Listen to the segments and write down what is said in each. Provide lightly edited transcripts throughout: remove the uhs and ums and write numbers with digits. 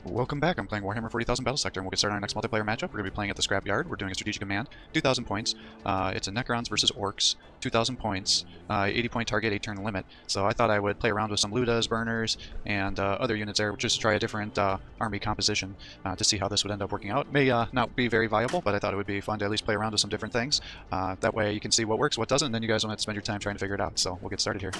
Welcome back. I'm playing Warhammer 40,000 Battlesector, and we'll get started on our next multiplayer matchup. We're going to be playing at the Scrapyard. We're doing a strategic command, 2,000 points. It's a Necrons versus Orcs, 2,000 points, 80-point target, 8-turn limit. So I thought I would play around with some Ludas, Burners, and other units there, just to try a different army composition to see how this would end up working out. May not be very viable, but I thought it would be fun to at least play around with some different things. That way you can see what works, what doesn't, and then you guys don't have to spend your time trying to figure it out. So we'll get started here.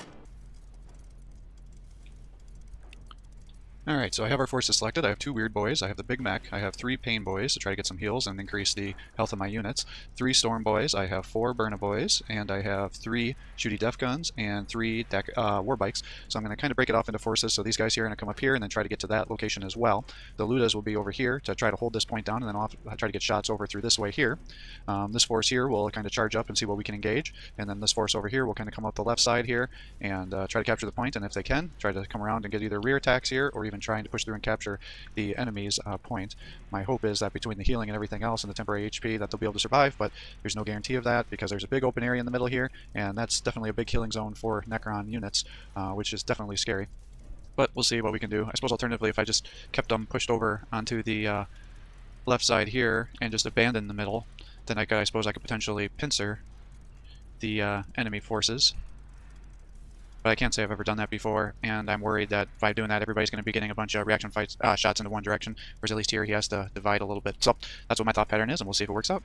Alright, so I have our forces selected. I have 2 Weird Boys, I have the Big Mech, I have 3 Pain Boys to try to get some heals and increase the health of my units, 3 Storm Boys, I have 4 Burna Boys, and I have 3 Shooty Def Guns and 3 War Bikes. So I'm going to kind of break it off into forces, so these guys here are going to come up here and then try to get to that location as well. The Ludas will be over here to try to hold this point down, and then I'll try to get shots over through this way here. This force here will kind of charge up and see what we can engage, and then this force over here will kind of come up the left side here and try to capture the point, and if they can, try to come around and get either rear attacks here or even trying to push through and capture the enemy's point. My hope is that between the healing and everything else and the temporary HP that they'll be able to survive, but there's no guarantee of that because there's a big open area in the middle here, and that's definitely a big healing zone for Necron units, which is definitely scary. But we'll see what we can do. I suppose alternatively, if I just kept them pushed over onto the left side here and just abandoned the middle, then I suppose I could potentially pincer the enemy forces. But I can't say I've ever done that before, and I'm worried that by doing that, everybody's going to be getting a bunch of reaction fights, shots into one direction, whereas at least here he has to divide a little bit. So that's what my thought pattern is, and we'll see if it works out.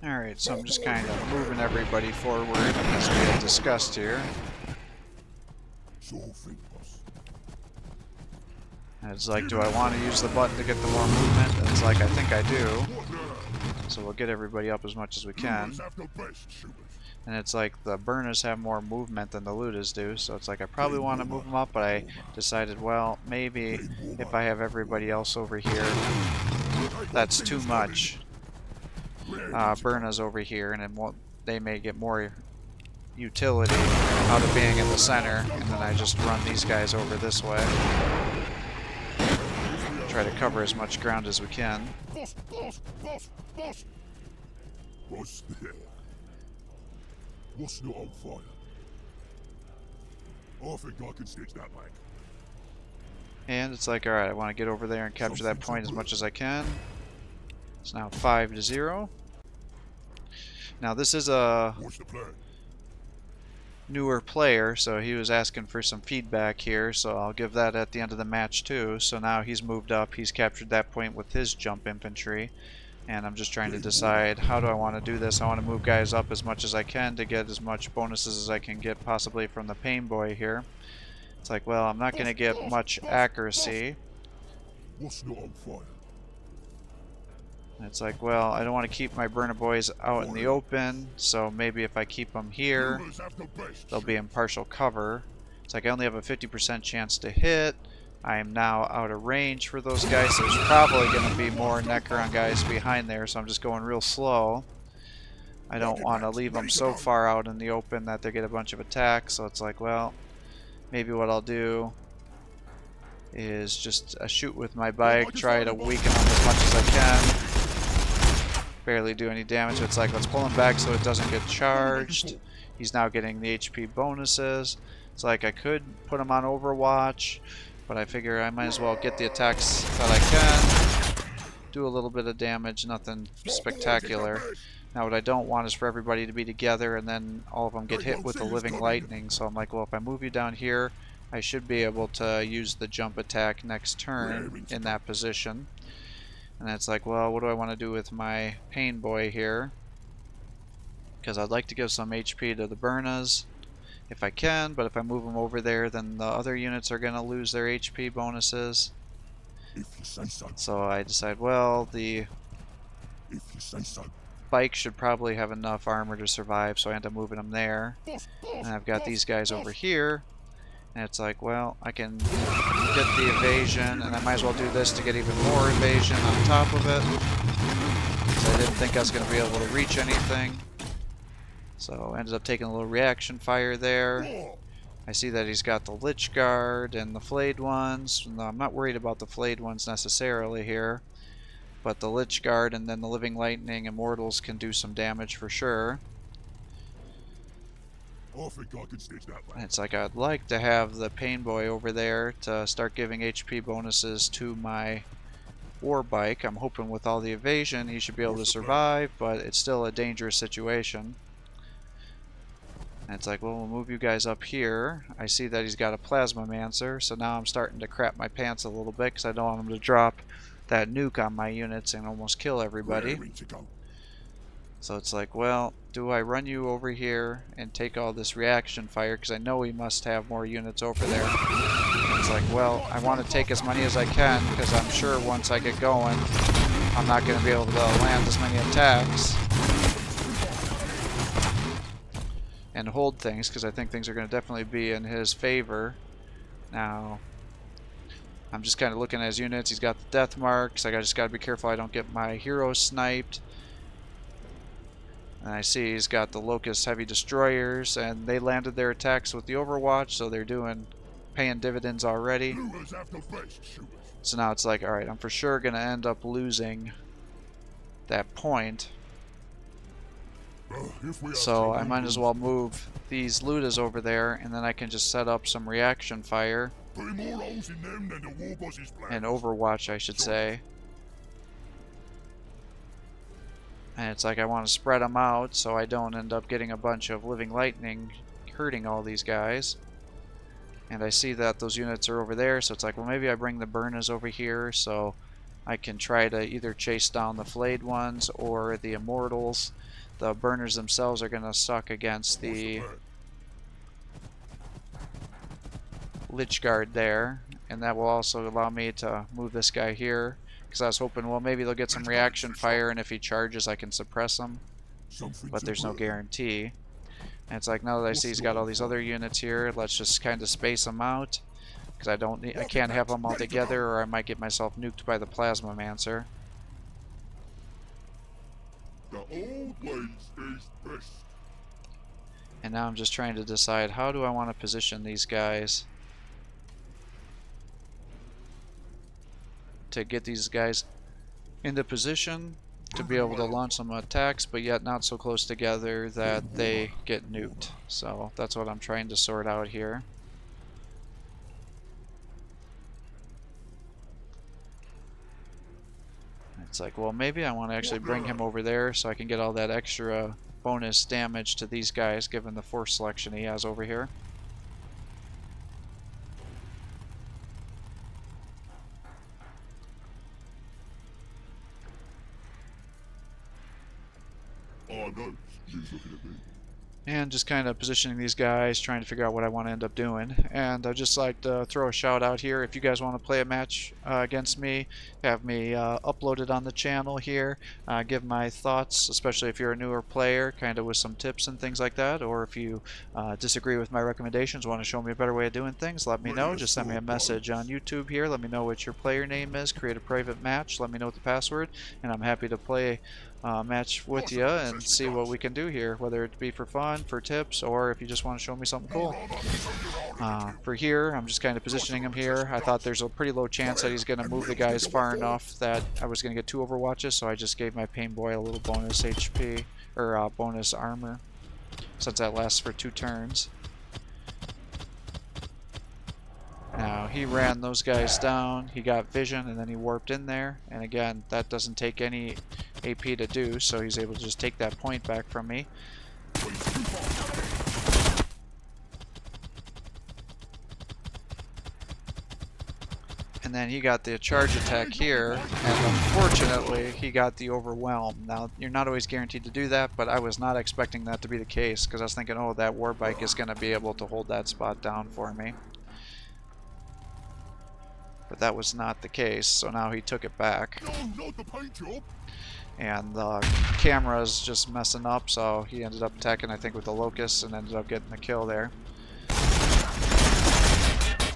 Alright, so I'm just kind of moving everybody forward as we had discussed here. And it's like, do I want to use the button to get the more movement? And it's like, I think I do. So we'll get everybody up as much as we can. And it's like the Burners have more movement than the Ludas do, so it's like I probably want to move them up, but I decided, well, maybe if I have everybody else over here, that's too much. Burnas over here, and then they may get more utility out of being in the center, and then I just run these guys over this way. Try to cover as much ground as we can. What's not on fire? I think I can stitch that back. And it's like, alright, I want to get over there and capture that point as much as I can. It's now 5-0. Now this is a newer player, so he was asking for some feedback here, so I'll give that at the end of the match too. So now he's moved up, he's captured that point with his jump infantry. And I'm just trying to decide, how do I want to do this? I want to move guys up as much as I can to get as much bonuses as I can get possibly from the Pain Boy here. It's like, well, I'm not going to get much accuracy. What's not on fire? And it's like, well, I don't want to keep my Burna Boys out in the open, so maybe if I keep them here, they'll be in partial cover. It's like I only have a 50% chance to hit. I am now out of range for those guys. There's probably going to be more Necron guys behind there, so I'm just going real slow. I don't want to leave them so far out in the open that they get a bunch of attacks, so it's like, well, maybe what I'll do is just shoot with my bike, try to weaken them as much as I can. Barely do any damage. It's like, let's pull him back so it doesn't get charged. He's now getting the HP bonuses. It's like I could put him on Overwatch, but I figure I might as well get the attacks that I can, do a little bit of damage, nothing spectacular. Now what I don't want is for everybody to be together and then all of them get hit with the living lightning, so I'm like, well, if I move you down here, I should be able to use the jump attack next turn in that position. And it's like, well, what do I want to do with my Pain Boy here? Because I'd like to give some HP to the Burnas if I can, but if I move them over there, then the other units are going to lose their HP bonuses. So I decide, well, the bike should probably have enough armor to survive, so I end up moving them there. And I've got these guys over here, and it's like, well, I can get the evasion, and I might as well do this to get even more evasion on top of it. So I didn't think I was going to be able to reach anything. So ended up taking a little reaction fire there. I see that he's got the Lich Guard and the Flayed Ones. No, I'm not worried about the Flayed Ones necessarily here, but the Lich Guard and then the Living Lightning Immortals can do some damage for sure. I think I can stitch that And back. it's like I'd like to have the Pain Boy over there to start giving HP bonuses to my war bike. I'm hoping with all the evasion he should be able to survive, but it's still a dangerous situation. And it's like, well, we'll move you guys up here. I see that he's got a Plasmamancer, so now I'm starting to crap my pants a little bit because I don't want him to drop that nuke on my units and almost kill everybody. Raring to go. So it's like, well, do I run you over here and take all this reaction fire? Because I know he must have more units over there. And it's like, well, I want to take as many as I can because I'm sure once I get going, I'm not going to be able to land as many attacks and hold things, because I think things are going to definitely be in his favor. Now, I'm just kind of looking at his units. He's got the death marks. I just got to be careful I don't get my hero sniped. And I see he's got the Locust heavy destroyers, and they landed their attacks with the Overwatch, so they're paying dividends already. Looters have the best shooters. So now it's like, alright, I'm for sure going to end up losing that point. So I might as well move these Ludas over there, and then I can just set up some reaction fire. Put more holes in them than the war boss's plans. And Overwatch, I should say. And it's like I want to spread them out so I don't end up getting a bunch of living lightning hurting all these guys. And I see that those units are over there, so it's like, well, maybe I bring the Burnas over here so I can try to either chase down the flayed ones or the Immortals. The burners themselves are going to suck against the Lich Guard there, and that will also allow me to move this guy here, because I was hoping, well, maybe they'll get some reaction fire, and if he charges I can suppress him, but there's no guarantee. And it's like, now that I see he's got all these other units here, let's just kind of space them out, because I can't have them all together, or I might get myself nuked by the Plasmamancer. The old ways is best. And now I'm just trying to decide, how do I want to position these guys to get these guys into position to be able to launch some attacks, but yet not so close together that they get nuked. So that's what I'm trying to sort out here. It's like, well, maybe I want to actually bring him over there so I can get all that extra bonus damage to these guys given the force selection he has over here. Oh no, she's looking at me. And just kind of positioning these guys, trying to figure out what I want to end up doing. And I'd just like to throw a shout out here. If you guys want to play a match against me, have me uploaded on the channel here. Give my thoughts, especially if you're a newer player, kind of with some tips and things like that. Or if you disagree with my recommendations, want to show me a better way of doing things, let me know. Just send me a message on YouTube here. Let me know what your player name is. Create a private match. Let me know the password. And I'm happy to play match with you and see what we can do here, whether it be for fun, for tips, or if you just want to show me something cool. For here, I'm just kind of positioning him here. I thought there's a pretty low chance that he's going to move the guys far enough that I was going to get 2 Overwatches, so I just gave my Pain Boy a little bonus HP, or bonus armor, since that lasts for 2 turns. Now, he ran those guys down, he got vision, and then he warped in there, and again, that doesn't take any AP to do, so he's able to just take that point back from me. And then he got the charge attack here, and unfortunately he got the overwhelm. Now, you're not always guaranteed to do that, but I was not expecting that to be the case, because I was thinking, oh, that war bike is going to be able to hold that spot down for me. But that was not the case, so now he took it back. No, not the paint job. And the camera's just messing up, so he ended up attacking, I think, with the Locust and ended up getting the kill there.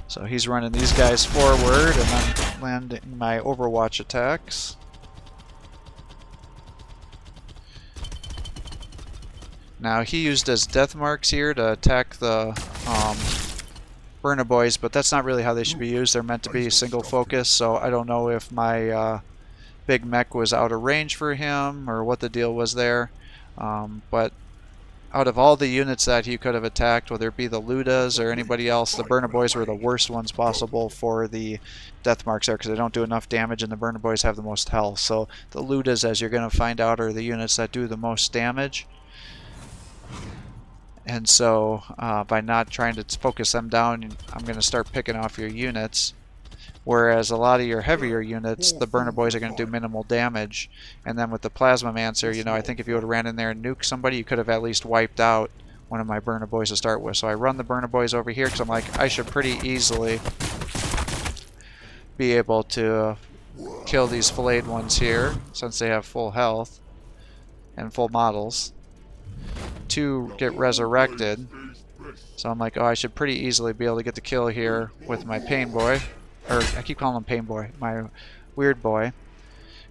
So he's running these guys forward, and I'm landing my Overwatch attacks. Now he used his death marks here to attack the Burner Boys, but that's not really how they should be used. They're meant to be single focus, so I don't know if my big mech was out of range for him or what the deal was there. But out of all the units that he could have attacked, whether it be the Ludas or anybody else, the Burner Boys were the worst ones possible for the death marks there because they don't do enough damage, and the Burner Boys have the most health. So the Ludas, as you're going to find out, are the units that do the most damage. And so by not trying to focus them down, I'm going to start picking off your units. Whereas a lot of your heavier units, the Burner Boys are going to do minimal damage. And then with the Plasmamancer, you know, I think if you would have ran in there and nuked somebody, you could have at least wiped out one of my Burner Boys to start with. So I run the Burner Boys over here because I'm like, I should pretty easily be able to kill these filleted ones here, since they have full health and full models, to get resurrected. So I'm like, oh, I should pretty easily be able to get the kill here with my Pain Boy. Or, I keep calling him Pain Boy, my Weird Boy. And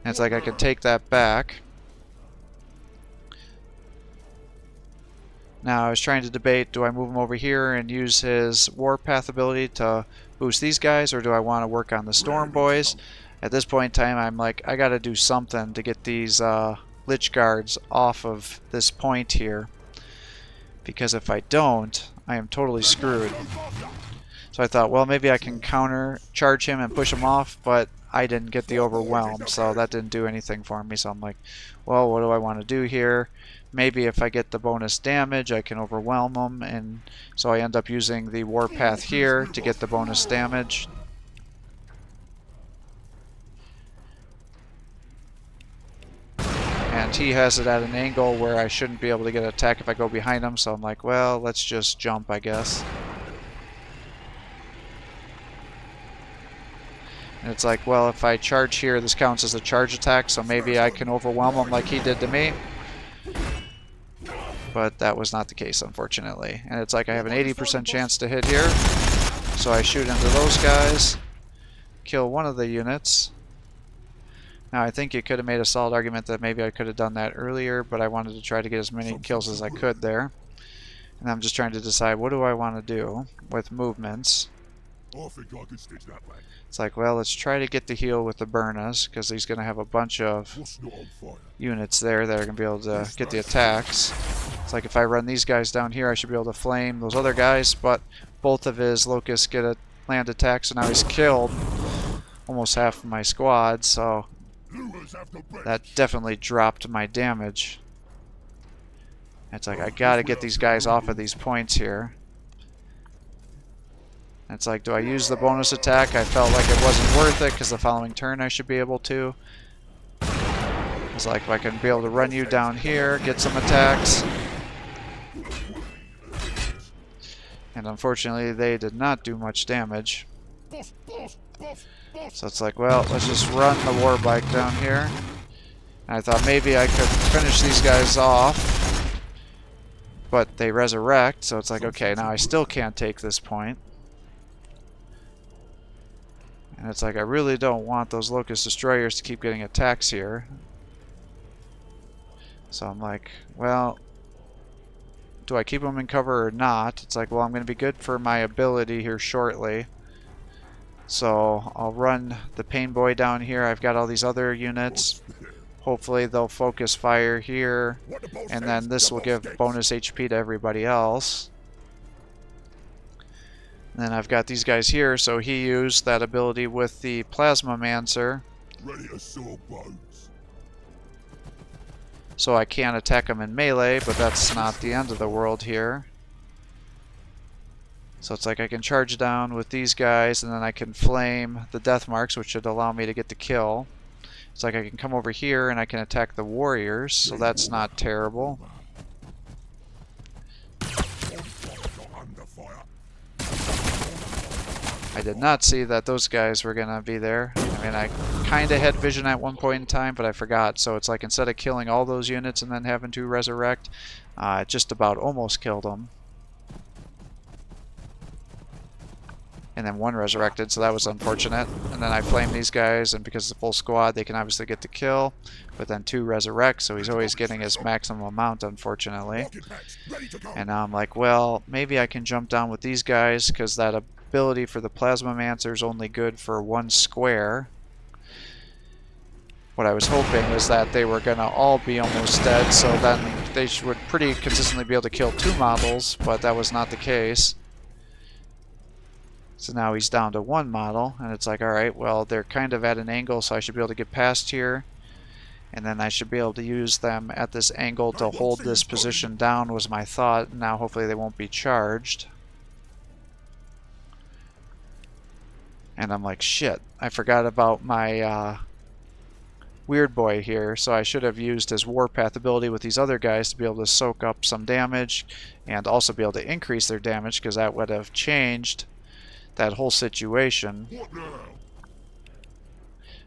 it's like I can take that back. Now, I was trying to debate, do I move him over here and use his Warpath ability to boost these guys, or do I want to work on the Storm Boys? At this point in time, I'm like, I gotta do something to get these Lich Guards off of this point here. Because if I don't, I am totally screwed. So I thought, well, maybe I can counter charge him and push him off, but I didn't get the overwhelm, so that didn't do anything for me. So I'm like, well, what do I want to do here? Maybe if I get the bonus damage, I can overwhelm him, and so I end up using the Warpath here to get the bonus damage. And he has it at an angle where I shouldn't be able to get an attack if I go behind him, so I'm like, well, let's just jump, I guess. And it's like, well, if I charge here, this counts as a charge attack, so maybe I can overwhelm him like he did to me. But that was not the case, unfortunately. And it's like I have an 80% chance to hit here. So I shoot into those guys, kill one of the units. Now, I think you could have made a solid argument that maybe I could have done that earlier, but I wanted to try to get as many kills as I could there. And I'm just trying to decide, what do I want to do with movements? I think I can stitch that back. It's like, well, let's try to get the heal with the Burnas, because he's going to have a bunch of What's not on fire? units there that are going to be able to get the attacks. It's like if I run these guys down here, I should be able to flame those other guys, but both of his locusts get a land attack, so now he's killed almost half of my squad, so that definitely dropped my damage. It's like, I gotta get these guys off of these points here. It's like, do I use the bonus attack? I felt like it wasn't worth it because the following turn I should be able to. It's like, if I can be able to run you down here, get some attacks. And unfortunately, they did not do much damage. So it's like, well, let's just run the war bike down here. And I thought maybe I could finish these guys off. But they resurrect, so it's like, okay, now I still can't take this point. And it's like, I really don't want those Locust Destroyers to keep getting attacks here. So I'm like, well, do I keep them in cover or not? It's like, well, I'm going to be good for my ability here shortly. So I'll run the Pain Boy down here. I've got all these other units. Hopefully they'll focus fire here. And then this will give bonus HP to everybody else. And then I've got these guys here, so he used that ability with the Plasmamancer. Ready to saw bones. So I can't attack him in melee, but that's not the end of the world here. So it's like I can charge down with these guys, and then I can flame the death marks, which should allow me to get the kill. It's like I can come over here and I can attack the warriors, so that's not terrible. I did not see that those guys were going to be there. I mean, I kind of had vision at one point in time, but I forgot. So it's like instead of killing all those units and then having to resurrect, it just about almost killed them. And then one resurrected, so that was unfortunate. And then I flamed these guys, and because it's a full squad, they can obviously get the kill. But then two resurrect, so he's always getting his maximum amount, unfortunately. And now I'm like, well, maybe I can jump down with these guys, because that ability for the Plasmamancer is only good for one square. What I was hoping was that they were going to all be almost dead, so then they would pretty consistently be able to kill 2 models, but that was not the case. So now he's down to 1 model, and it's like, alright, well, they're kind of at an angle, so I should be able to get past here. And then I should be able to use them at this angle to hold this position down, was my thought. Now hopefully they won't be charged. And I'm like, shit, I forgot about my Weird Boy here, so I should have used his Warpath ability with these other guys to be able to soak up some damage and also be able to increase their damage, because that would have changed that whole situation.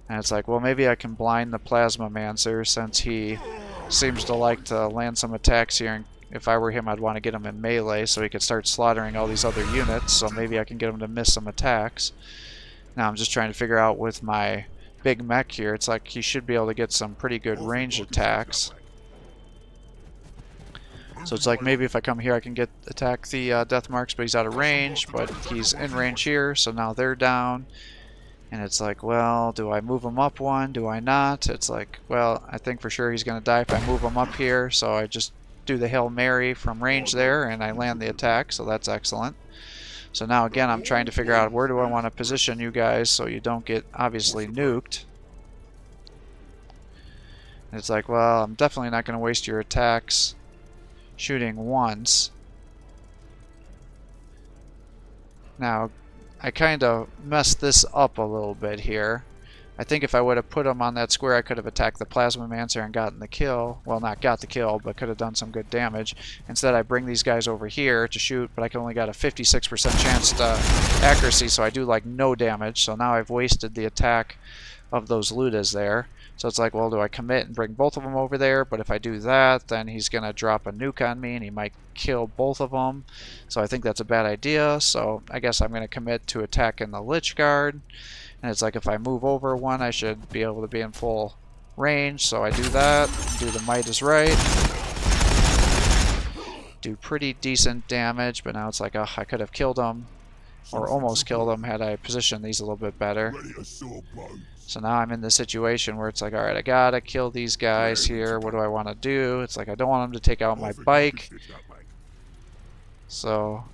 And it's like, well, maybe I can blind the Plasmamancer, since he seems to like to land some attacks here, and if I were him I'd want to get him in melee so he could start slaughtering all these other units, so maybe I can get him to miss some attacks. Now I'm just trying to figure out with my big mech here, it's like he should be able to get some pretty good range attacks. So it's like maybe if I come here I can attack the death marks, but he's out of range, but he's in range here, so now they're down. And it's like, well, do I move him up 1? Do I not? It's like, well, I think for sure he's going to die if I move him up here, so I just do the Hail Mary from range there, and I land the attack, so that's excellent. So now again I'm trying to figure out where do I want to position you guys so you don't get obviously nuked. And it's like, well, I'm definitely not going to waste your attacks shooting once. Now, I kind of messed this up a little bit here. I think if I would have put him on that square, I could have attacked the Plasmamancer and gotten the kill. Well, not got the kill, but could have done some good damage. Instead, I bring these guys over here to shoot, but I can only got a 56% chance to accuracy, so I do like no damage. So now I've wasted the attack of those Ludas there. So it's like, well, do I commit and bring both of them over there? But if I do that, then he's going to drop a nuke on me, and he might kill both of them. So I think that's a bad idea. So I guess I'm going to commit to attacking the Lich Guard. And it's like if I move over 1, I should be able to be in full range. So I do that. Do the Might is Right. Do pretty decent damage, but now it's like, oh, I could have killed him, or almost killed him, had I positioned these a little bit better. So now I'm in the situation where it's like, alright, I gotta kill these guys here. What do I want to do? It's like, I don't want them to take out my bike. So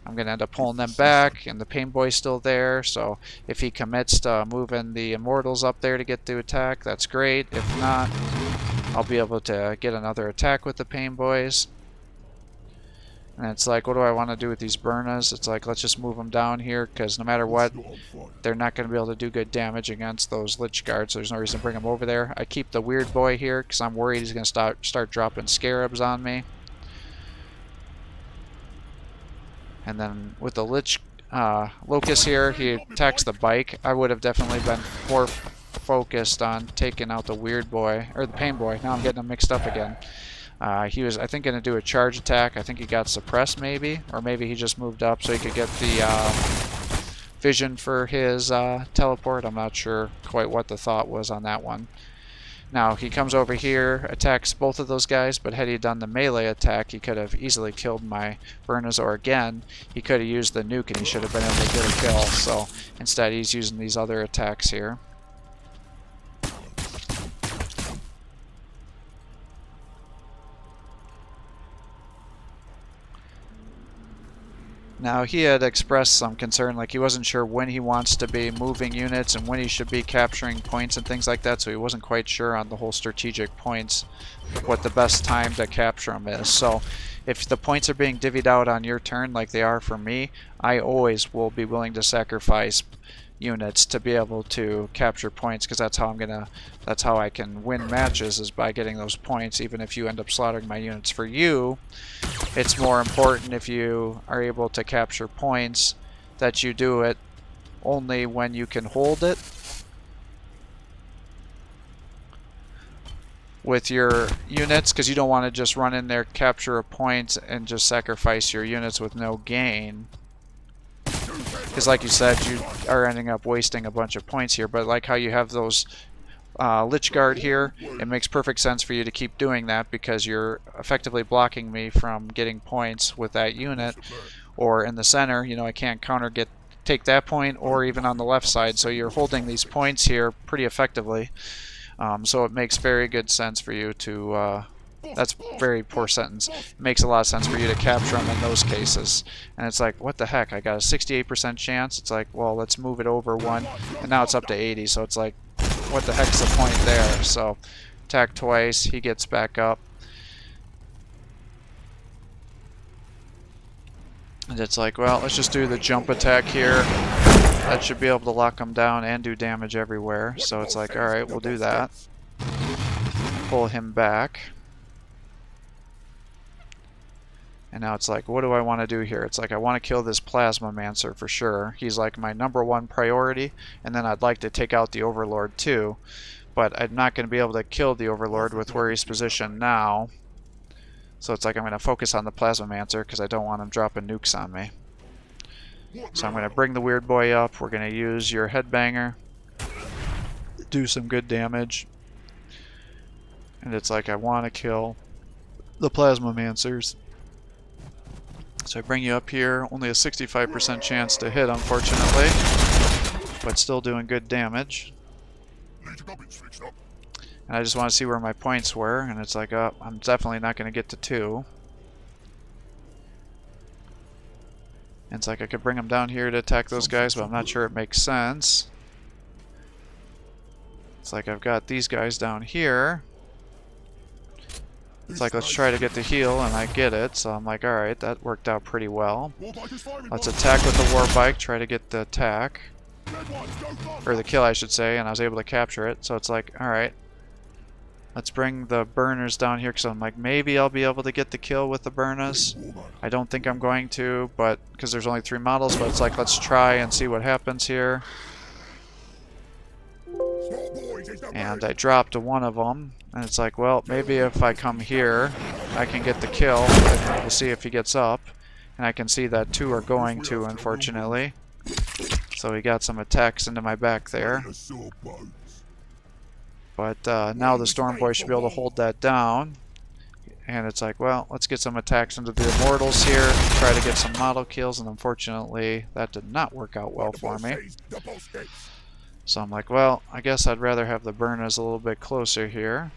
I'm going to end up pulling them back, and the Pain Boy's still there. So if he commits to moving the Immortals up there to get the attack, that's great. If not, I'll be able to get another attack with the Pain Boys. And it's like, what do I want to do with these Burnas? It's like, let's just move them down here, because no matter what, they're not going to be able to do good damage against those Lich Guards, so there's no reason to bring them over there. I keep the Weird Boy here, because I'm worried he's going to start dropping Scarabs on me. And then with the Lich Locust here, he attacks the bike. I would have definitely been more focused on taking out the Weird Boy, or the Pain Boy. Now I'm getting them mixed up again. He was, I think, going to do a charge attack. I think he got suppressed maybe, or maybe he just moved up so he could get the vision for his teleport. I'm not sure quite what the thought was on that one. Now he comes over here, attacks both of those guys, but had he done the melee attack, he could have easily killed my Burnazor again. He could have used the nuke and he should have been able to get a kill. So instead he's using these other attacks here. Now, he had expressed some concern, like he wasn't sure when he wants to be moving units and when he should be capturing points and things like that, so he wasn't quite sure on the whole strategic points, what the best time to capture them is. So, if the points are being divvied out on your turn like they are for me, I always will be willing to sacrifice units to be able to capture points, because that's how I can win matches, is by getting those points. Even if you end up slaughtering my units for you, it's more important if you are able to capture points that you do it only when you can hold it with your units, because you don't want to just run in there, capture a point, and just sacrifice your units with no gain. Because like you said, you are ending up wasting a bunch of points here, but like how you have those Lich Guard here, it makes perfect sense for you to keep doing that, because you're effectively blocking me from getting points with that unit. Or in the center, you know, I can't take that point, or even on the left side, so you're holding these points here pretty effectively. So it makes very good sense for you to That's very poor sentence. It makes a lot of sense for you to capture them in those cases. And it's like, what the heck? I got a 68% chance. It's like, well, let's move it over one. And now it's up to 80. So it's like, what the heck's the point there? So attack twice. He gets back up. And it's like, well, let's just do the jump attack here. That should be able to lock him down and do damage everywhere. So it's like, alright, we'll do that. Pull him back. And now it's like, what do I want to do here? It's like, I want to kill this Plasmamancer for sure. He's like my #1 priority. And then I'd like to take out the Overlord too. But I'm not going to be able to kill the Overlord with where he's positioned now. So it's like I'm going to focus on the Plasmamancer because I don't want him dropping nukes on me. So I'm going to bring the weird boy up. We're going to use your headbanger. Do some good damage. And it's like I want to kill the Plasmamancers. So I bring you up here. Only a 65% chance to hit, unfortunately. But still doing good damage. And I just want to see where my points were. And it's like, oh, I'm definitely not going to get to 2. And it's like I could bring them down here to attack those guys, but I'm not sure it makes sense. It's like I've got these guys down here. It's like, let's try to get the heal, and I get it. So I'm like, alright, that worked out pretty well. Let's attack with the Warbike, try to get the attack. Or the kill, I should say, and I was able to capture it. So it's like, alright. Let's bring the burners down here, because I'm like, maybe I'll be able to get the kill with the burners. I don't think I'm going to, but because there's only 3 models, but it's like, let's try and see what happens here. And I dropped one of them, and it's like, well, maybe if I come here, I can get the kill, and we'll see if he gets up. And I can see that 2 are going to, unfortunately. So he got some attacks into my back there. But now the Storm Boy should be able to hold that down. And it's like, well, let's get some attacks into the Immortals here, try to get some model kills, and unfortunately, that did not work out well for me. So I'm like, well, I guess I'd rather have the burners a little bit closer here.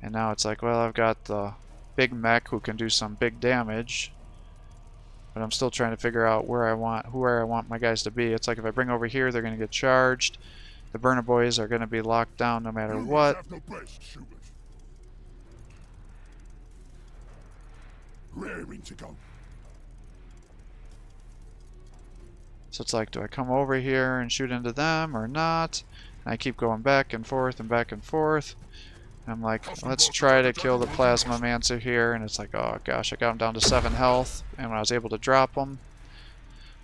And now it's like, well, I've got the big mech who can do some big damage. But I'm still trying to figure out where I want my guys to be. It's like if I bring over here, they're going to get charged. The burner boys are going to be locked down no matter what. So it's like, do I come over here and shoot into them or not? And I keep going back and forth and back and forth. And I'm like, let's try to kill the Plasmamancer here. And it's like, oh gosh, I got him down to 7 health. And when I was able to drop him.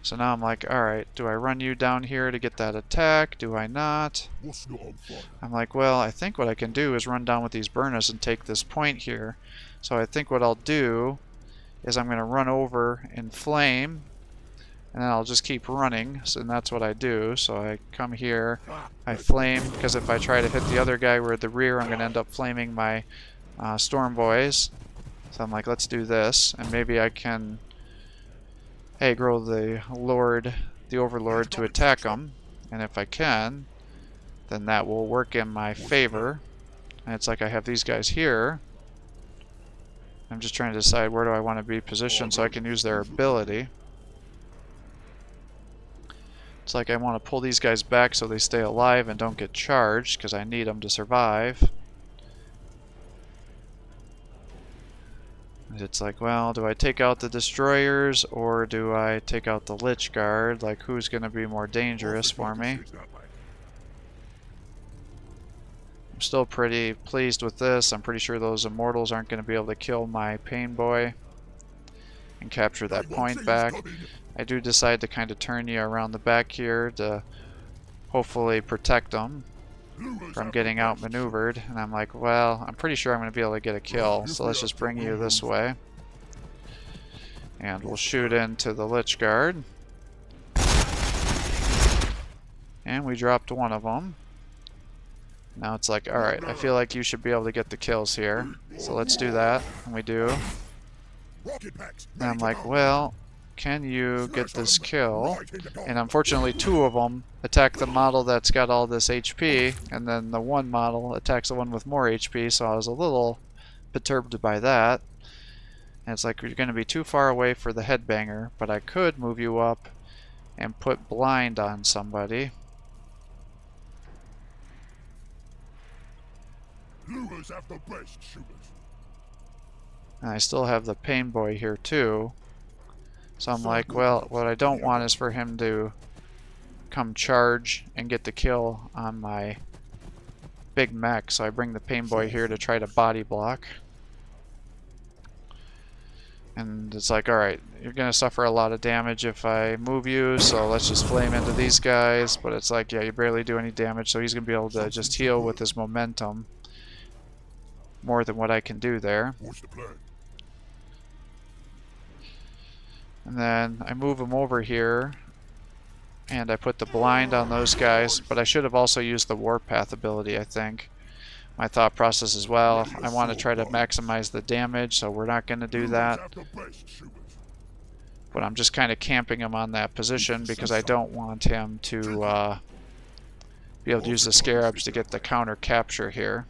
So now I'm like, alright, do I run you down here to get that attack? Do I not? I'm like, well, I think what I can do is run down with these burners and take this point here. So I think what I'll do is I'm going to run over in flame. And then I'll just keep running, so, and that's what I do. So I come here, I flame, because if I try to hit the other guy where at the rear, I'm going to end up flaming my Storm Boys. So I'm like, let's do this, and maybe I can aggro the Overlord to attack him. And if I can, then that will work in my favor. And it's like I have these guys here. I'm just trying to decide where do I want to be positioned so I can use their ability. It's like I want to pull these guys back so they stay alive and don't get charged, because I need them to survive. And it's like, well, do I take out the destroyers or do I take out the Lich Guard? Like, who's going to be more dangerous for me? I'm still pretty pleased with this. I'm pretty sure those Immortals aren't going to be able to kill my Pain Boy and capture that point back. I do decide to kind of turn you around the back here to hopefully protect them from getting outmaneuvered. And I'm like, well, I'm pretty sure I'm going to be able to get a kill. So let's just bring you this way. And we'll shoot into the Lich Guard. And we dropped one of them. Now it's like, alright, I feel like you should be able to get the kills here. So let's do that. And we do. And I'm like, well, can you get this kill? And unfortunately 2 of them attack the model that's got all this HP, and then the one model attacks the one with more HP, so I was a little perturbed by that. And it's like, you're going to be too far away for the headbanger, but I could move you up and put blind on somebody. Lures have the best shooters. And I still have the pain boy here too. So I'm like, well, what I don't want is for him to come charge and get the kill on my big mech. So I bring the pain boy here to try to body block. And it's like, alright, you're going to suffer a lot of damage if I move you, so let's just flame into these guys. But it's like, yeah, you barely do any damage, so he's going to be able to just heal with his momentum more than what I can do there. And then I move him over here, and I put the blind on those guys, but I should have also used the warpath ability, I think. My thought process as well. I want to try to maximize the damage, so we're not going to do that. But I'm just kind of camping him on that position because I don't want him to be able to use the scarabs to get the counter capture here.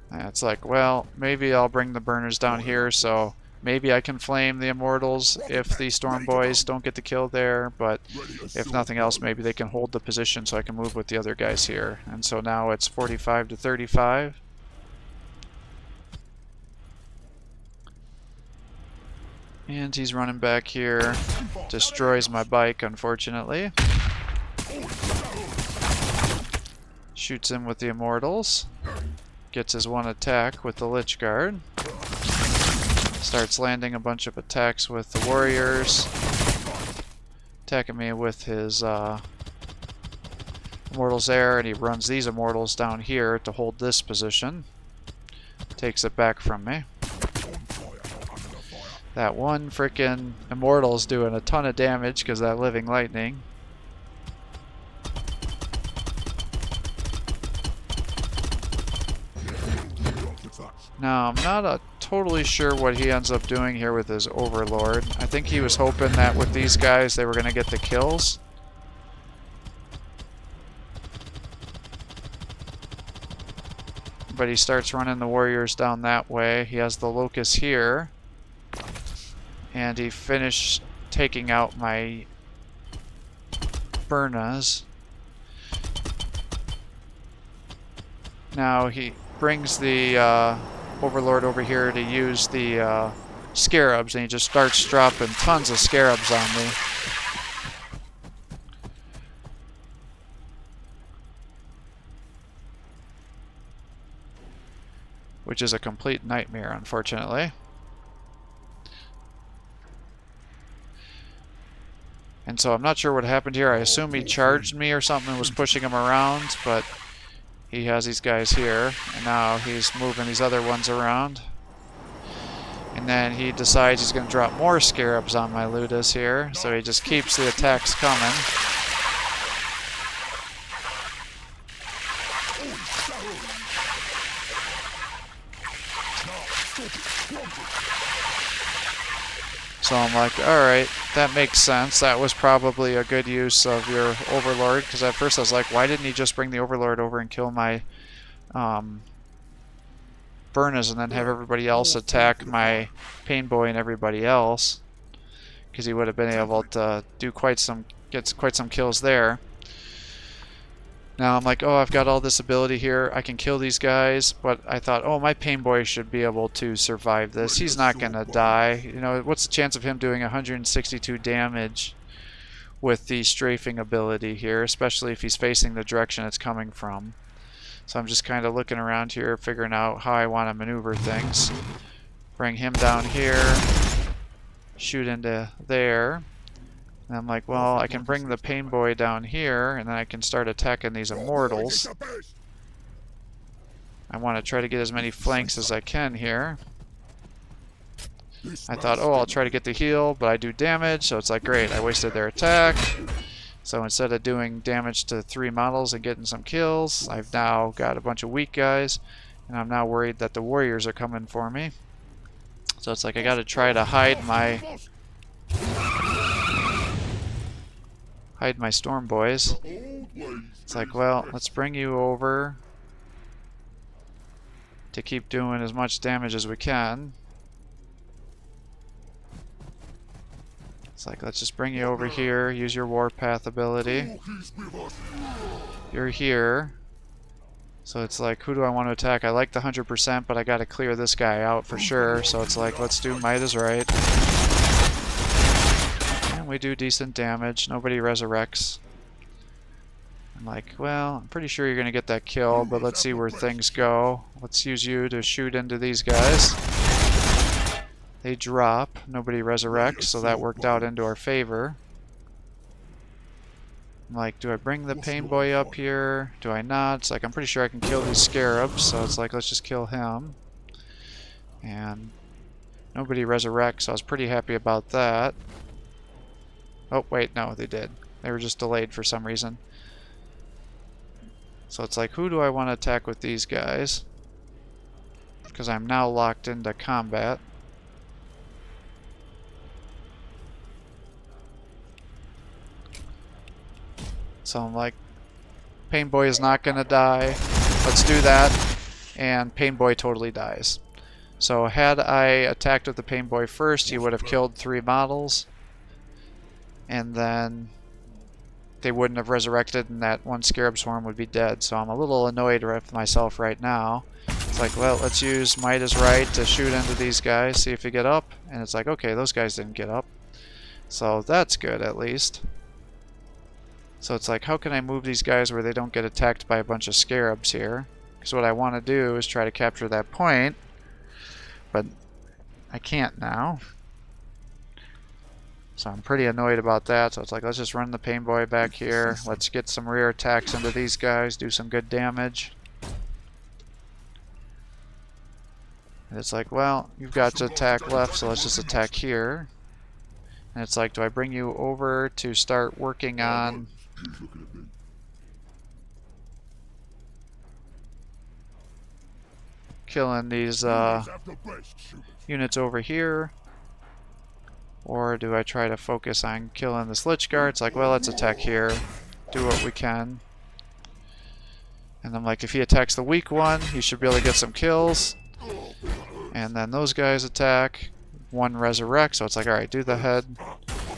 And it's like, well, maybe I'll bring the burners down here, so maybe I can flame the immortals if the storm boys don't get the kill there, but if nothing else, maybe they can hold the position so I can move with the other guys here. And so now it's 45 to 35. And he's running back here. Destroys my bike, unfortunately. Shoots him with the immortals. Gets his one attack with the Lich Guard. Starts landing a bunch of attacks with the warriors. Attacking me with his immortals there, and he runs these immortals down here to hold this position. Takes it back from me. That one frickin' immortal's doing a ton of damage because of that living lightning. Now, I'm not totally sure what he ends up doing here with his Overlord. I think he was hoping that with these guys they were going to get the kills. But he starts running the warriors down that way. He has the Locust here. And he finished taking out my Burnas. Now he brings the Overlord over here to use the scarabs, and he just starts dropping tons of scarabs on me. Which is a complete nightmare, unfortunately. And so I'm not sure what happened here. I assume he charged me or something and was pushing him around, but he has these guys here, and now he's moving these other ones around. And then he decides he's going to drop more scarabs on my Ludus here, so he just keeps the attacks coming. So I'm like, alright, that makes sense. That was probably a good use of your Overlord, because at first I was like, why didn't he just bring the Overlord over and kill my Burnas and then have everybody else attack my Pain Boy and everybody else? Because he would have been able to do get quite some kills there. Now I'm like, oh, I've got all this ability here. I can kill these guys, but I thought, oh, my Pain Boy should be able to survive this. He's not going to die. You know, what's the chance of him doing 162 damage with the strafing ability here, especially if he's facing the direction it's coming from? So I'm just kind of looking around here, figuring out how I want to maneuver things. Bring him down here, shoot into there. And I'm like, well, I can bring the Pain Boy down here, and then I can start attacking these immortals. I want to try to get as many flanks as I can here. I thought, oh, I'll try to get the heal, but I do damage, so it's like, great, I wasted their attack. So instead of doing damage to 3 models and getting some kills, I've now got a bunch of weak guys, And I'm now worried that the warriors are coming for me. So it's like I gotta try to hide my storm boys. It's like, well, let's bring you over to keep doing as much damage as we can. It's like, let's just bring you over here, use your warpath ability. You're here. So it's like, who do I want to attack? I like the 100%, but I gotta clear this guy out for sure. So it's like, let's do Might is Right. And we do decent damage. Nobody resurrects. I'm like, well, I'm pretty sure you're gonna get that kill, but let's see where things go. Let's use you to shoot into these guys. They drop. Nobody resurrects, so that worked out into our favor. I'm like, do I bring the pain boy up here? Do I not? It's like, I'm pretty sure I can kill these scarabs, so it's like, let's just kill him. And nobody resurrects, so I was pretty happy about that. Oh, wait, no, they did. They were just delayed for some reason. So it's like, who do I want to attack with these guys? Because I'm now locked into combat. So I'm like, Pain Boy is not gonna die. Let's do that. And Pain Boy totally dies. So had I attacked with the Pain Boy first, he would have killed 3 models. And then they wouldn't have resurrected and that one Scarab Swarm would be dead. So I'm a little annoyed with myself right now. It's like, well, let's use Might is Right to shoot into these guys, see if they get up. And it's like, okay, those guys didn't get up. So that's good at least. So it's like, how can I move these guys where they don't get attacked by a bunch of scarabs here? Because what I want to do is try to capture that point, but I can't now. So I'm pretty annoyed about that. So it's like, let's just run the Pain Boy back here. Let's get some rear attacks into these guys, do some good damage. And it's like, well, you've got to attack left, so let's just attack here. And it's like, do I bring you over to start working on killing these units over here? Or do I try to focus on killing this Lich Guard? It's like, well, let's attack here, do what we can. And I'm like, if he attacks the weak one, he should be able to get some kills. And then those guys attack. One resurrects, so it's like, alright, do the head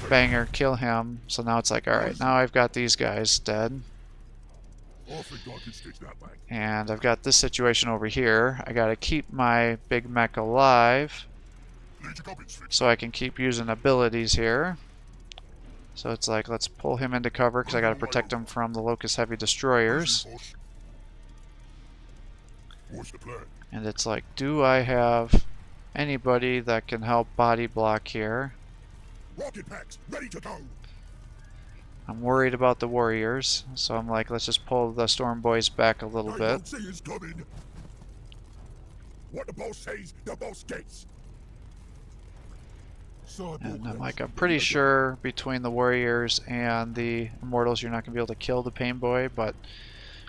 banger, kill him. So now it's like, alright, now I've got these guys dead. And I've got this situation over here. I gotta keep my big mech alive so I can keep using abilities here. So it's like, let's pull him into cover because I gotta protect him from the Locust Heavy Destroyers. And it's like, do I have anybody that can help body block here? Rocket packs ready to go. I'm worried about the warriors, so I'm like, let's just pull the storm boys back a little bit. What the boss says, the boss gets. And I'm like, I'm pretty sure between the warriors and the immortals you're not going to be able to kill the Pain Boy, but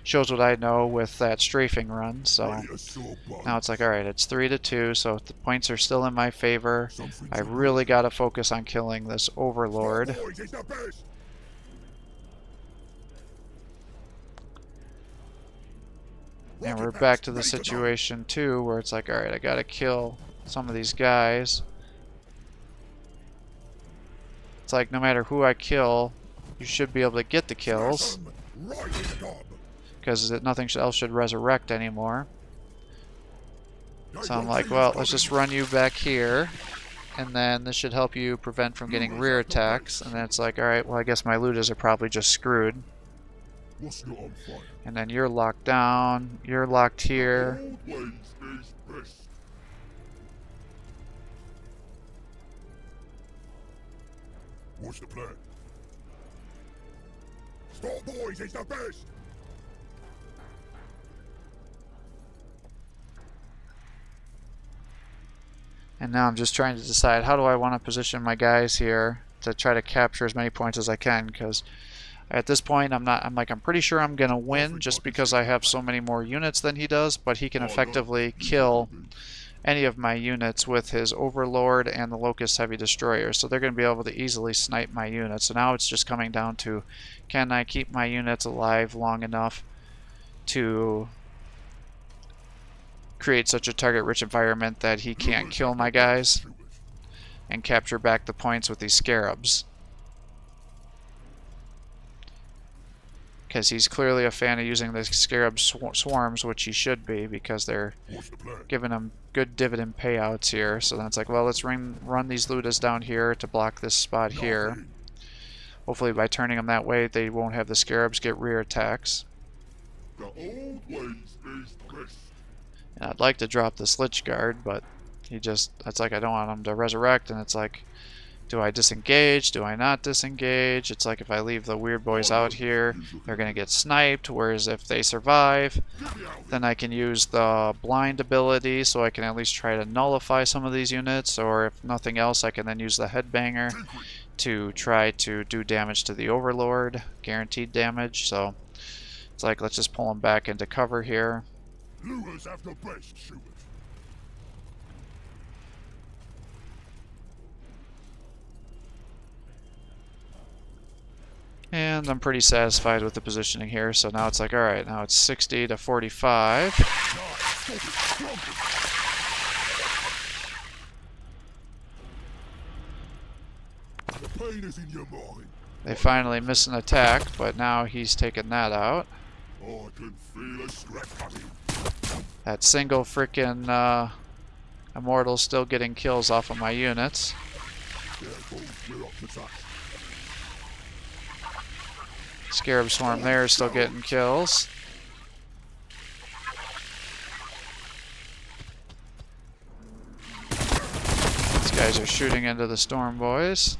shows what I know with that strafing run. So now it's like, alright, it's 3-2, so the points are still in my favor. I really got to focus on killing this Overlord. And we're back to the situation too, where it's like, alright, I got to kill some of these guys. It's like, no matter who I kill, you should be able to get the kills, because nothing else should resurrect anymore. So I'm like, well, let's just run you back here, and then this should help you prevent from getting rear attacks. And then it's like, alright, well, I guess my looters are probably just screwed. And then you're locked down, you're locked here. What's the plan? Storm Boys is the best! And now I'm just trying to decide, how do I want to position my guys here to try to capture as many points as I can, because At this point, I'm pretty sure I'm gonna win just because I have so many more units than he does, but he can effectively kill any of my units with his Overlord and the Locust Heavy Destroyer, so they're going to be able to easily snipe my units. So now it's just coming down to, can I keep my units alive long enough to create such a target-rich environment that he can't kill my guys and capture back the points with these scarabs. Because he's clearly a fan of using the scarab swarms, which he should be, because they're giving him good dividend payouts here. So then it's like, well, let's run these Ludas down here to block this spot here. Hopefully by turning them that way, they won't have the scarabs get rear attacks. And I'd like to drop this Lich Guard, but it's like I don't want him to resurrect, and it's like, do I disengage? Do I not disengage? It's like if I leave the weird boys out here, they're going to get sniped, whereas if they survive, then I can use the blind ability so I can at least try to nullify some of these units, or if nothing else, I can then use the Headbanger to try to do damage to the Overlord, guaranteed damage. So it's like, let's just pull them back into cover here. And I'm pretty satisfied with the positioning here, so now it's like, alright, now it's 60 to 45. They finally miss an attack, but now he's taken that out. That single frickin' Immortal's still getting kills off of my units. Scarab Swarm there is still getting kills. These guys are shooting into the Storm Boys.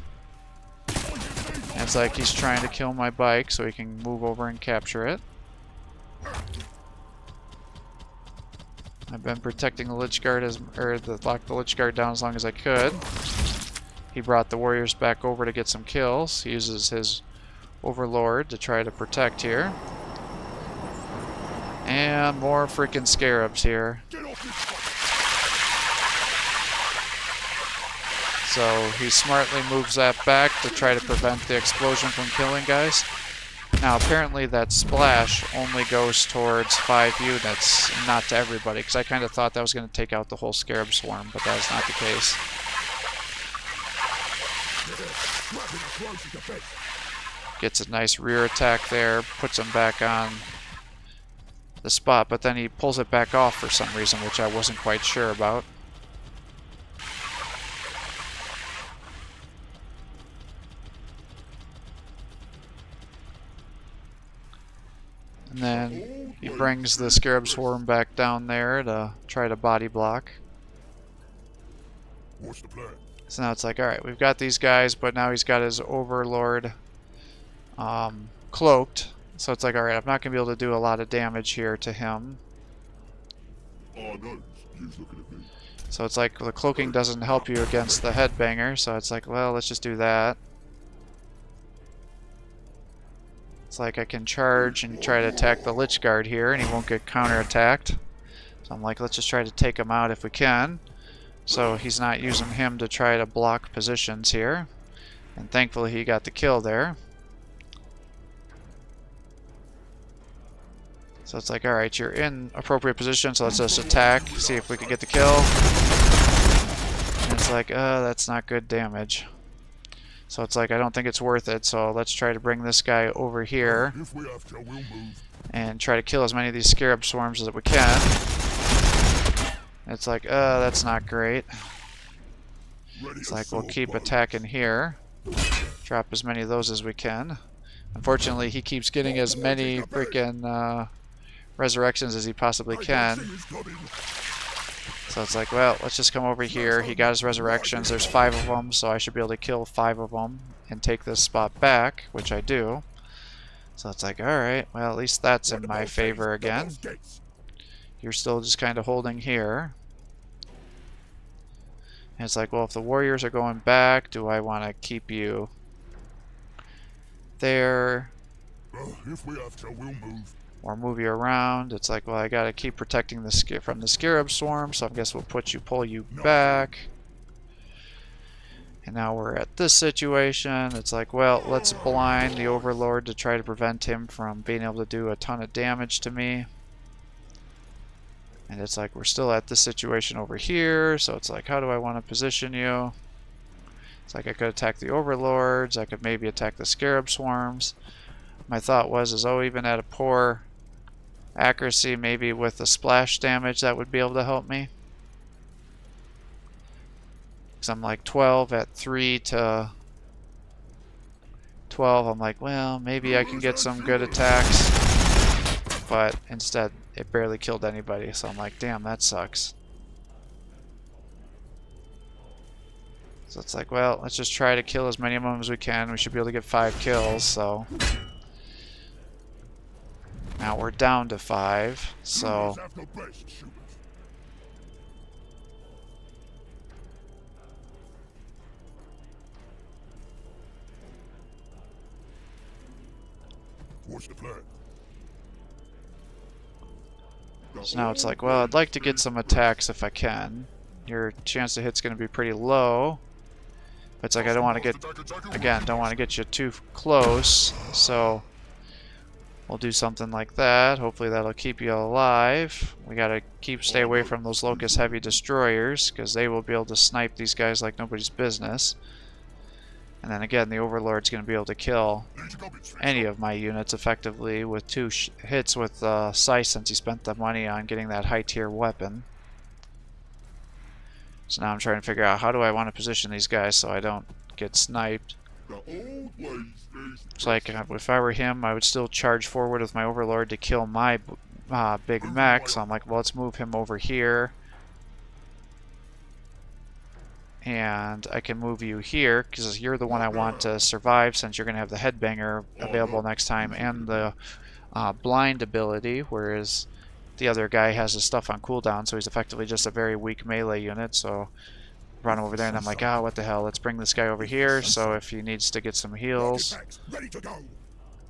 And it's like he's trying to kill my bike so he can move over and capture it. I've been protecting the Lich Guard lock the Lich Guard down as long as I could. He brought the warriors back over to get some kills. He uses his Overlord to try to protect here. And more freaking scarabs here. So he smartly moves that back to try to prevent the explosion from killing guys. Now apparently that splash only goes towards 5 units, not to everybody, because I kind of thought that was going to take out the whole scarab swarm, but that's not the case. Gets a nice rear attack there, puts him back on the spot, but then he pulls it back off for some reason, which I wasn't quite sure about. And then he brings the Scarab Swarm back down there to try to body block. What's the plan? So now it's like, alright, we've got these guys, but now he's got his Overlord cloaked. So it's like, alright, I'm not going to be able to do a lot of damage here to him. Oh no, he's looking at me. So it's like the cloaking doesn't help you against the Headbanger, so it's like, well, let's just do that. It's like I can charge and try to attack the Lich Guard here, and he won't get counterattacked. So I'm like, let's just try to take him out if we can. So he's not using him to try to block positions here. And thankfully he got the kill there. So it's like, alright, you're in appropriate position, so let's just attack, see if we can get the kill. And it's like, that's not good damage. So it's like, I don't think it's worth it, so let's try to bring this guy over here and try to kill as many of these Scarab Swarms as we can. It's like, that's not great. It's like, we'll keep attacking here. Drop as many of those as we can. Unfortunately, he keeps getting as many freaking resurrections as he possibly can. So it's like, well, let's just come over here. He got his resurrections. There's 5 of them, so I should be able to kill 5 of them and take this spot back, which I do. So it's like, alright, well, at least that's in my favor again. You're still just kind of holding here. And it's like, well, if the warriors are going back, do I want to keep you there? If we have to, we'll move. or move you around. It's like, well, I gotta keep protecting the from the scarab swarm, so I guess we'll pull you back. And now we're at this situation. It's like, well, let's blind the Overlord to try to prevent him from being able to do a ton of damage to me. And it's like, we're still at this situation over here, so it's like, how do I want to position you? It's like I could attack the Overlords, I could maybe attack the Scarab Swarms. My thought was, oh, even at a poor accuracy, maybe with the splash damage, that would be able to help me. Because I'm like 12 at 3 to 12. I'm like, well, maybe I can get some good attacks. But instead, it barely killed anybody. So I'm like, damn, that sucks. So it's like, well, let's just try to kill as many of them as we can. We should be able to get 5 kills, so... Now we're down to 5, so... What's the plan? So now it's like, well, I'd like to get some attacks if I can. Your chance to hit's going to be pretty low. But it's like, I don't want to get... Again, don't want to get you too close, so... We'll do something like that. Hopefully that'll keep you alive. We gotta stay away from those Locust Heavy Destroyers, because they will be able to snipe these guys like nobody's business. And then again, the Overlord's gonna be able to kill any of my units effectively with 2 hits with Scythe, since he spent the money on getting that high tier weapon. So now I'm trying to figure out, how do I want to position these guys so I don't get sniped. It's like, if I were him, I would still charge forward with my Overlord to kill my big mech. So I'm like, well, let's move him over here. And I can move you here, because you're the one I want to survive, since you're going to have the Headbanger available next time, and the blind ability, whereas the other guy has his stuff on cooldown, so he's effectively just a very weak melee unit. So run over there, and I'm like, oh, what the hell, let's bring this guy over here, so if he needs to get some heals,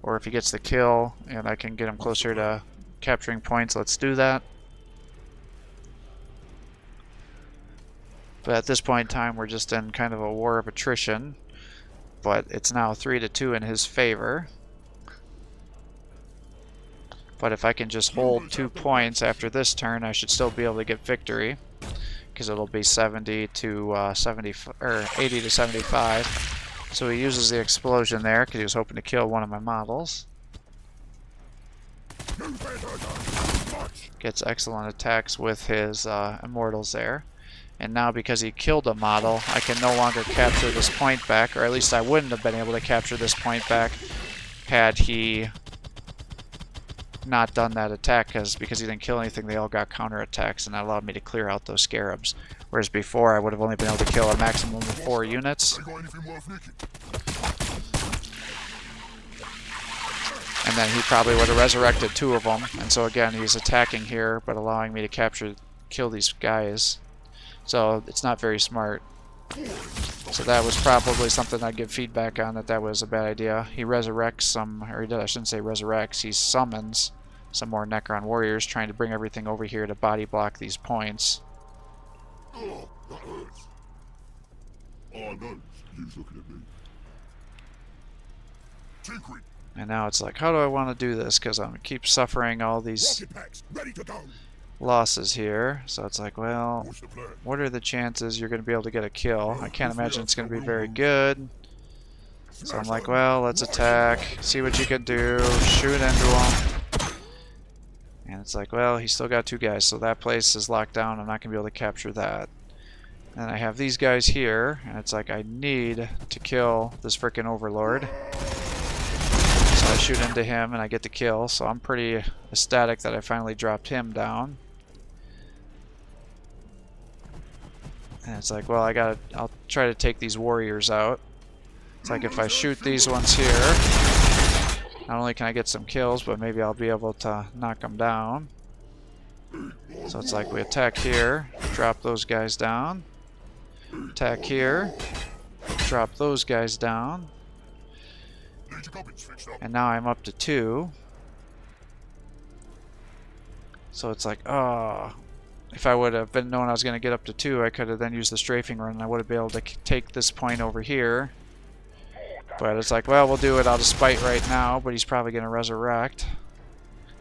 or if he gets the kill, and I can get him closer to capturing points, let's do that. But at this point in time, we're just in kind of a war of attrition, but it's now 3-2 in his favor. But if I can just hold 2 points after this turn, I should still be able to get victory, because it'll be 70 to 70 or 80 to 75. So he uses the explosion there because he was hoping to kill one of my models. Gets excellent attacks with his immortals there. And now because he killed a model, I can no longer capture this point back, or at least I wouldn't have been able to capture this point back had he not done that attack, because he didn't kill anything, they all got counterattacks, and that allowed me to clear out those scarabs. Whereas before, I would have only been able to kill a maximum of 4 units. And then he probably would have resurrected 2 of them. And so again, he's attacking here, but allowing me to kill these guys. So it's not very smart. So that was probably something I'd give feedback on, that was a bad idea. He resurrects some, or I shouldn't say resurrects, he summons some more Necron warriors, trying to bring everything over here to body block these points. Oh, that hurts. Oh no, he's looking at me. Tinkering. And now it's like, how do I want to do this? Because I'm going to keep suffering all these losses here. So it's like, well, what are the chances you're going to be able to get a kill? I can't imagine it's going to be very good. So I'm like, well, let's attack, see what you can do, shoot into him. And it's like, well, he's still got 2 guys, so that place is locked down. I'm not going to be able to capture that. And I have these guys here, and it's like, I need to kill this frickin' Overlord. So I shoot into him, and I get the kill, so I'm pretty ecstatic that I finally dropped him down. And it's like, well, I'll try to take these warriors out. It's like, if I shoot these ones here, not only can I get some kills, but maybe I'll be able to knock them down. So it's like, we attack here, drop those guys down. Attack here, drop those guys down. Need your gubbins fixed up. And now I'm up to 2. So it's like, oh, if I would have been known I was going to get up to 2, I could have then used the strafing run and I would have been able to take this point over here. But it's like, well, we'll do it out of spite right now, but he's probably going to resurrect.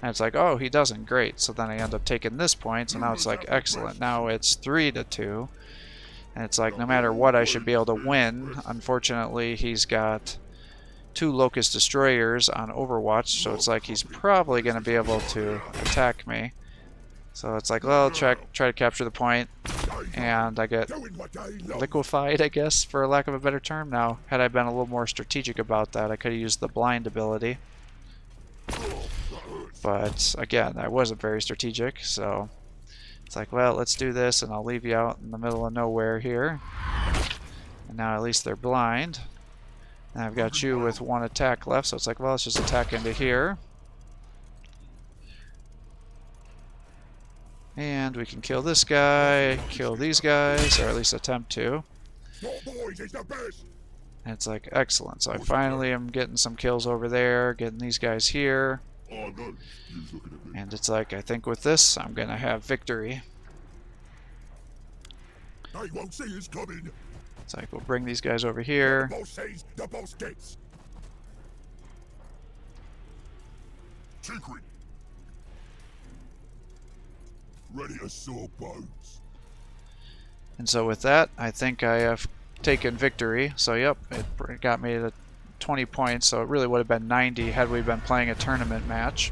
And it's like, oh, he doesn't. Great. So then I end up taking this point, so now it's like, excellent. Now it's 3 to 2. And it's like, no matter what, I should be able to win. Unfortunately, he's got 2 Locust Destroyers on Overwatch, so it's like he's probably going to be able to attack me. So it's like, well, try to capture the point, and I get liquefied, I guess, for lack of a better term. Now, had I been a little more strategic about that, I could have used the blind ability. But, again, I wasn't very strategic, so it's like, well, let's do this, and I'll leave you out in the middle of nowhere here. And now at least they're blind. And I've got you with 1 attack left, so it's like, well, let's just attack into here. And we can kill this guy, kill these guys, or at least attempt to. And it's like, excellent. So I finally am getting some kills over there, getting these guys here. And it's like, I think with this, I'm going to have victory. They won't see us coming. It's like, we'll bring these guys over here. The boss says, the boss gets. Secret. Ready to saw bones. And so with that, I think I have taken victory. So yep, it got me to 20 points, so it really would have been 90 had we been playing a tournament match.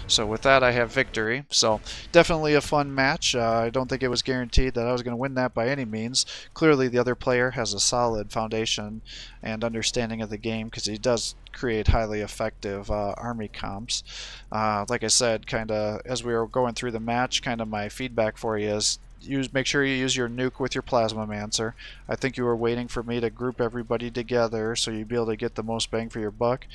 So with that, I have victory. So definitely a fun match. I don't think it was guaranteed that I was going to win that by any means. Clearly the other player has a solid foundation and understanding of the game, because he does create highly effective army comps. Like I said, kind of as we were going through the match, kind of my feedback for you is make sure you use your nuke with your Plasmamancer. I think you were waiting for me to group everybody together so you'd be able to get the most bang for your buck,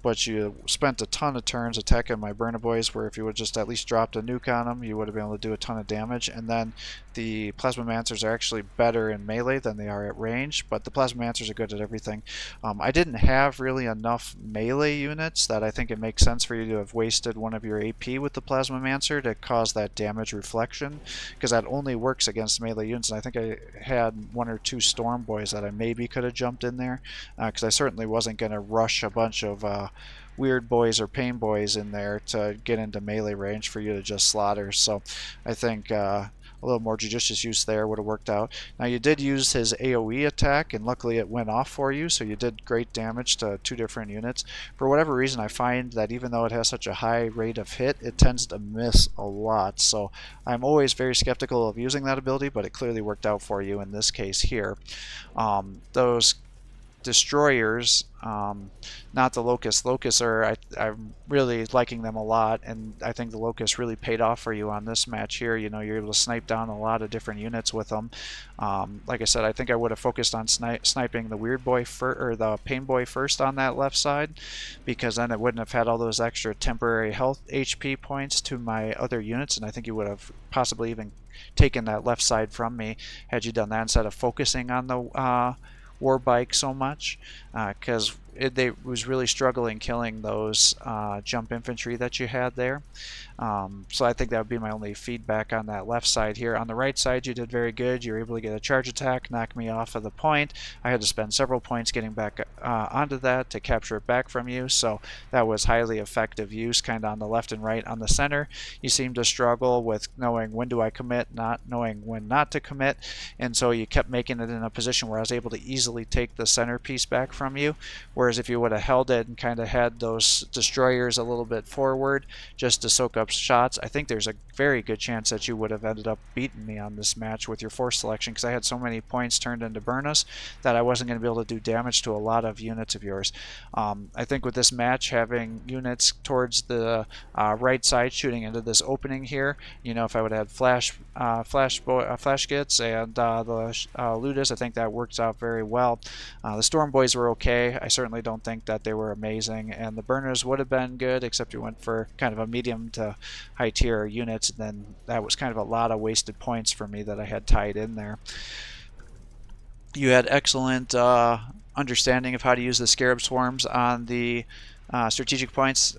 but you spent a ton of turns attacking my Burnaboys, where if you would just at least dropped a nuke on them, you would have been able to do a ton of damage. And then the Plasmamancers are actually better in melee than they are at range, but the Plasmamancers are good at everything. I didn't have really enough melee units that I think it makes sense for you to have wasted one of your AP with the Plasmamancer to cause that damage reflection, because that only works against melee units. And I think I had 1 or 2 Storm Boys that I maybe could have jumped in there, because I certainly wasn't going to rush a bunch of Weird Boys or Pain Boys in there to get into melee range for you to just slaughter. So I think a little more judicious use there would have worked out. Now you did use his AoE attack, and luckily it went off for you, so you did great damage to 2 different units. For whatever reason, I find that even though it has such a high rate of hit, it tends to miss a lot. So I'm always very skeptical of using that ability, but it clearly worked out for you in this case here. Those destroyers, not the Locusts. Locusts are, I'm really liking them a lot, and I think the Locusts really paid off for you on this match here. You know, you're able to snipe down a lot of different units with them. Like I said, I think I would have focused on sniping the Weird Boy or the Pain Boy first on that left side, because then it wouldn't have had all those extra temporary health HP points to my other units, and I think you would have possibly even taken that left side from me had you done that instead of focusing on the War Bike so much, because they was really struggling killing those jump infantry that you had there. So I think that would be my only feedback on that left side here. On the right side, you did very good. You were able to get a charge attack, knock me off of the point. I had to spend several points getting back onto that to capture it back from you, so that was highly effective use, kind of on the left and right. On the center, you seemed to struggle with knowing when do I commit, not knowing when not to commit, and so you kept making it in a position where I was able to easily take the center piece back from you, whereas if you would have held it and kind of had those destroyers a little bit forward just to soak up shots, I think there's a very good chance that you would have ended up beating me on this match with your force selection, because I had so many points turned into Burnus that I wasn't going to be able to do damage to a lot of units of yours. I think with this match, having units towards the right side shooting into this opening here, you know, if I would have had flash gits and the Ludus, I think that works out very well. The Storm Boys were okay. I certainly don't think that they were amazing, and the Burners would have been good, except you went for kind of a medium to high tier units, and then that was kind of a lot of wasted points for me that I had tied in there. You had excellent understanding of how to use the scarab swarms on the strategic points.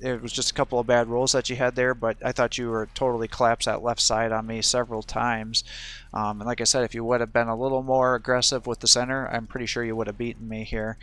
It was just a couple of bad rolls that you had there, but I thought you were totally collapsed that left side on me several times. And like I said, if you would have been a little more aggressive with the center, I'm pretty sure you would have beaten me here.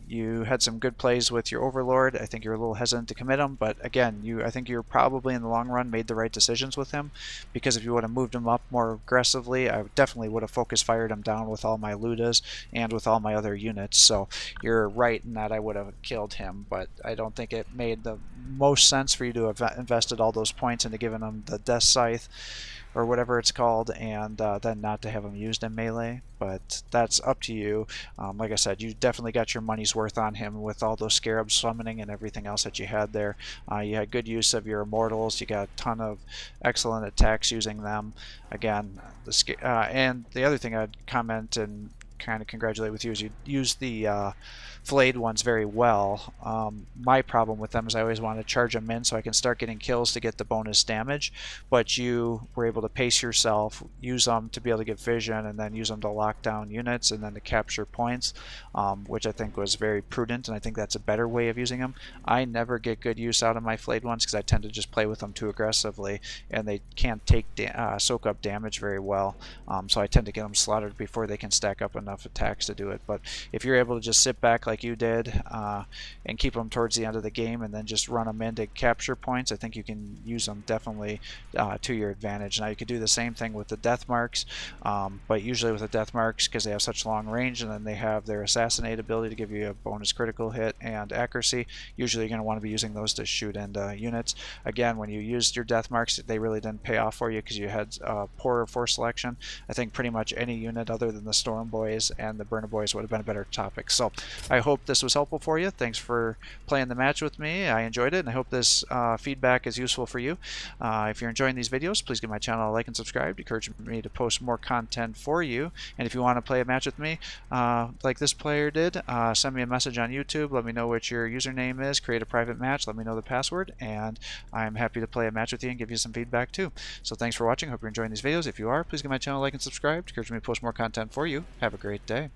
You had some good plays with your Overlord. I think you were a little hesitant to commit him, but again, I think you probably in the long run made the right decisions with him, because if you would have moved him up more aggressively, I definitely would have focus fired him down with all my Ludas and with all my other units. So you're right in that I would have killed him, but I don't think it made the most sense for you to have invested all those points into giving him the Death Scythe or whatever it's called, and then not to have him used in melee. But that's up to you. Like I said, you definitely got your money's worth on him with all those scarabs summoning and everything else that you had there. You had good use of your immortals. You got a ton of excellent attacks using them. Again, and the other thing I'd comment and kind of congratulate with you is you use the flayed ones very well. My problem with them is I always want to charge them in so I can start getting kills to get the bonus damage, but you were able to pace yourself, use them to be able to get vision, and then use them to lock down units and then to capture points, which I think was very prudent, and I think that's a better way of using them. I never get good use out of my flayed ones because I tend to just play with them too aggressively, and they can't soak up damage very well, so I tend to get them slaughtered before they can stack up enough attacks to do it. But if you're able to just sit back like you did and keep them towards the end of the game and then just run them in to capture points, I think you can use them definitely to your advantage. Now you could do the same thing with the death marks, but usually with the death marks, because they have such long range and then they have their assassinate ability to give you a bonus critical hit and accuracy, usually you're going to want to be using those to shoot into units. Again, when you used your death marks, they really didn't pay off for you because you had poorer force selection. I think pretty much any unit other than the Storm Boys and the Burner Boys would have been a better topic. So I hope this was helpful for you. Thanks for playing the match with me. I enjoyed it, and I hope this feedback is useful for you. If you're enjoying these videos, please give my channel a like and subscribe to encourage me to post more content for you. And if you want to play a match with me, like this player did, send me a message on YouTube. Let me know what your username is. Create a private match. Let me know the password, and I'm happy to play a match with you and give you some feedback too. So thanks for watching. Hope you're enjoying these videos. If you are, please give my channel a like and subscribe to encourage me to post more content for you. Have a great day.